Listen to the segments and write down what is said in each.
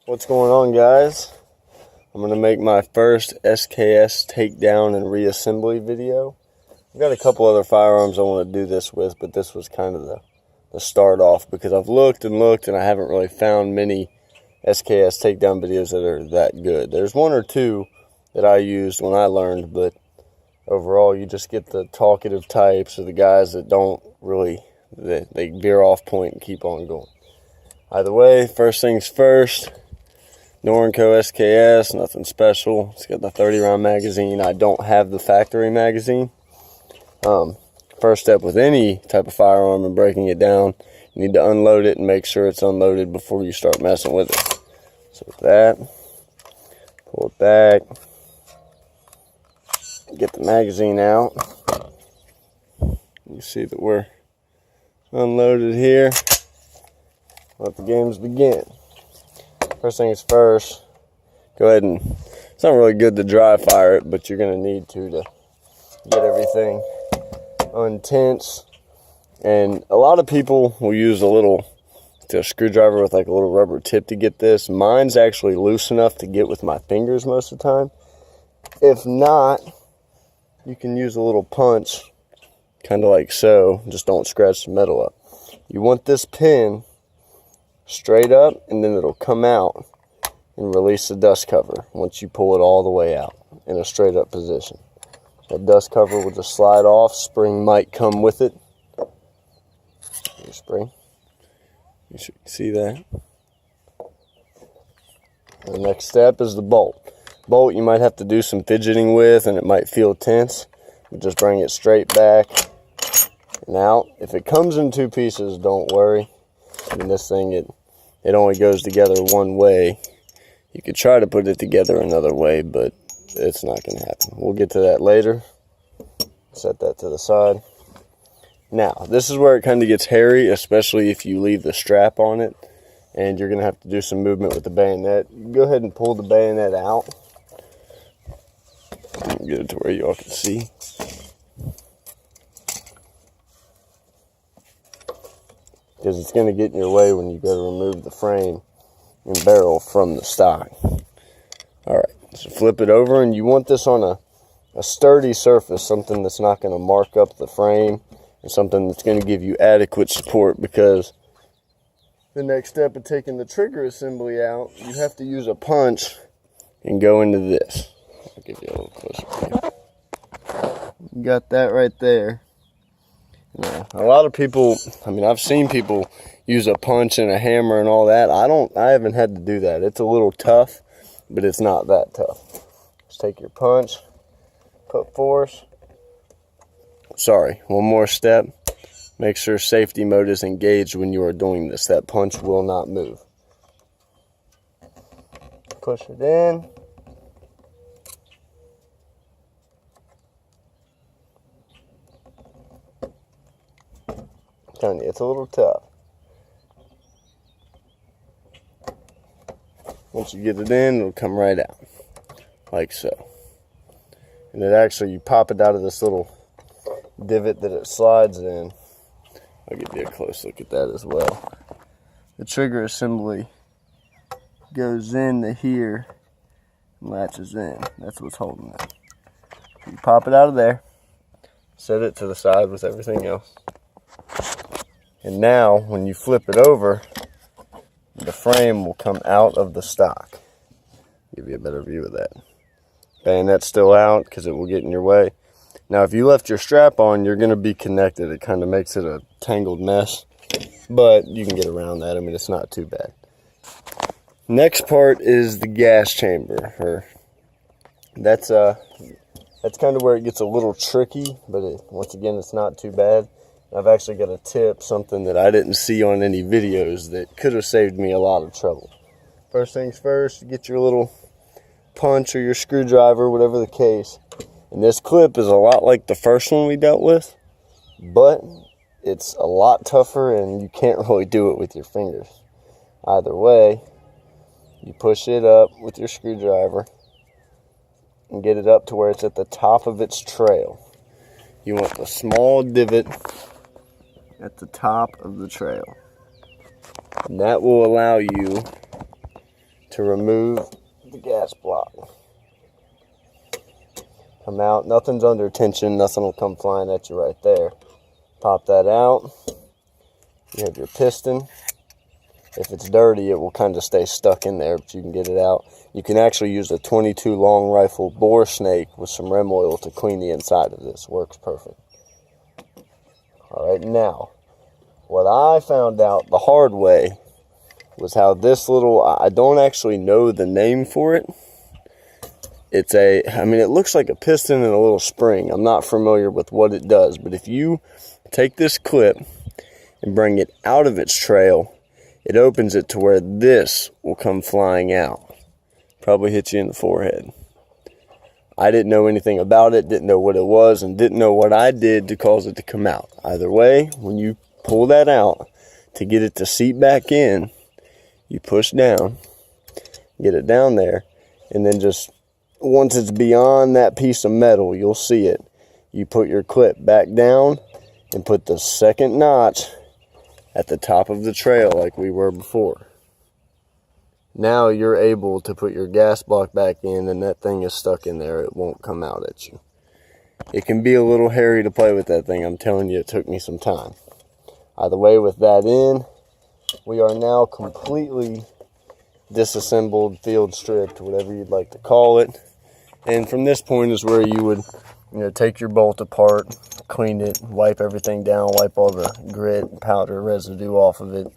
What's going on, guys? I'm going to make my first SKS takedown and reassembly video. I've got a couple other firearms I want to do this with, but this was kind of the start off because I've looked and I haven't really found many SKS takedown videos that are that good. There's one or two that I used when I learned, but overall you just get the talkative types or the guys that don't really, they veer off point and keep on going. Either way, first things first, Norinco SKS, nothing special. It's got the 30-round magazine. I don't have the factory magazine. First step with any type of firearm and breaking it down, you need to unload it and make sure it's unloaded before you start messing with it. So with that, pull it back, get the magazine out. You see that we're unloaded here. Let the games begin. First things first, go ahead and, it's not really good to dry fire it, but you're going to need to get everything untense. And a lot of people will use a screwdriver with like a little rubber tip to get this. Mine's actually loose enough to get with my fingers most of the time. If not, you can use a little punch, kind of like so, just don't scratch the metal up. You want this pin straight up, and then it'll come out and release the dust cover once you pull it all the way out in a straight up position. That dust cover will just slide off. Spring might come with it. Here's spring. You should see that. The next step is the bolt. Bolt you might have to do some fidgeting with, and it might feel tense. You just bring it straight back and out. If it comes in two pieces, don't worry. I mean, this thing, it only goes together one way. You could try to put it together another way, but it's not going to happen. We'll get to that later. Set that to the side. Now, this is where it kind of gets hairy, especially if you leave the strap on it, and you're going to have to do some movement with the bayonet. You can go ahead and pull the bayonet out. Get it to where you all can see. Because it's going to get in your way when you go to remove the frame and barrel from the stock. Alright, so flip it over, and you want this on a sturdy surface, something that's not going to mark up the frame, and something that's going to give you adequate support, because the next step of taking the trigger assembly out, you have to use a punch and go into this. I'll give you a little closer view. You got that right there. Yeah, a lot of people, I mean, I've seen people use a punch and a hammer and all that. I haven't had to do that. It's a little tough, but it's not that tough. Just take your punch, put force. Sorry, one more step. Make sure safety mode is engaged when you are doing this. That punch will not move. Push it in. It's a little tough. Once you get it in, it'll come right out like so. And it actually, you pop it out of this little divot that it slides in. I'll give you a close look at that as well. The trigger assembly goes into here and latches in. That's what's holding it. You pop it out of there, set it to the side with everything else. And now, when you flip it over, the frame will come out of the stock. Give you a better view of that. Bayonet's still out because it will get in your way. Now, if you left your strap on, you're going to be connected. It kind of makes it a tangled mess, but you can get around that. I mean, it's not too bad. Next part is the gas chamber. That's kind of where it gets a little tricky, but once again, it's not too bad. I've actually got a tip, something that I didn't see on any videos that could have saved me a lot of trouble. First things first, you get your little punch or your screwdriver, whatever the case. And this clip is a lot like the first one we dealt with, but it's a lot tougher and you can't really do it with your fingers. Either way, you push it up with your screwdriver and get it up to where it's at the top of its trail. You want the small divot at the top of the trail. And that will allow you to remove the gas block. Come out, nothing's under tension, nothing will come flying at you right there. Pop that out. You have your piston. If it's dirty, it will kind of stay stuck in there, but you can get it out. You can actually use a 22 long rifle bore snake with some rem oil to clean the inside of this. Works perfect. All right, now, what I found out the hard way was how this little, I don't actually know the name for it. It's it looks like a piston and a little spring. I'm not familiar with what it does, but if you take this clip and bring it out of its trail, it opens it to where this will come flying out. Probably hit you in the forehead. I didn't know anything about it, didn't know what it was, and didn't know what I did to cause it to come out. Either way, when you pull that out to get it to seat back in, you push down, get it down there, and then just once it's beyond that piece of metal, you'll see it. You put your clip back down and put the second notch at the top of the trail like we were before. Now you're able to put your gas block back in, and that thing is stuck in there. It won't come out at you. It can be a little hairy to play with that thing. I'm telling you, it took me some time. Either way, with that in, we are now completely disassembled, field stripped, whatever you'd like to call it. And from this point is where you would, take your bolt apart, clean it, wipe everything down, wipe all the grit, powder, residue off of it,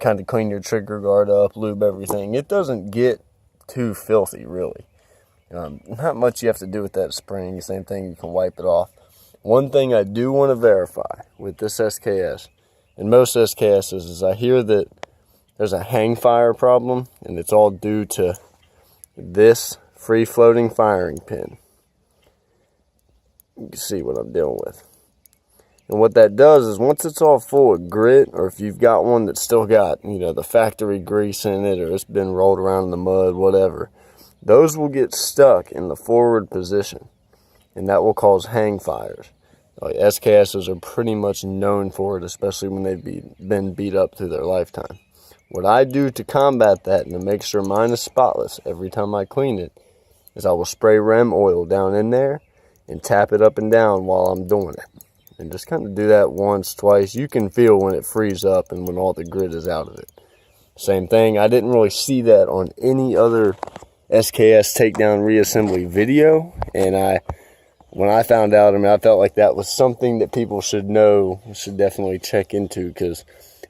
kind of clean your trigger guard up, lube everything. It doesn't get too filthy, really. Not much you have to do with that spring. Same thing, you can wipe it off. One thing I do want to verify with this SKS, and most SKSs, is I hear that there's a hang fire problem, and it's all due to this free-floating firing pin. You can see what I'm dealing with. And what that does is once it's all full of grit, or if you've got one that's still got, the factory grease in it, or it's been rolled around in the mud, whatever, those will get stuck in the forward position, and that will cause hang fires. SKSs are pretty much known for it, especially when they've been beat up through their lifetime. What I do to combat that and to make sure mine is spotless every time I clean it is I will spray rem oil down in there and tap it up and down while I'm doing it. And just kind of do that once, twice. You can feel when it frees up and when all the grit is out of it. Same thing, I didn't really see that on any other SKS takedown reassembly video. And when I found out, I felt like that was something that people should know, should definitely check into, because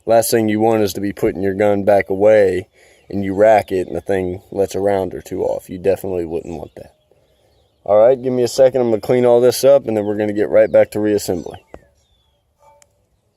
last thing you want is to be putting your gun back away and you rack it and the thing lets a round or two off. You definitely wouldn't want that. All right, give me a second. I'm going to clean all this up, and then we're going to get right back to reassembly.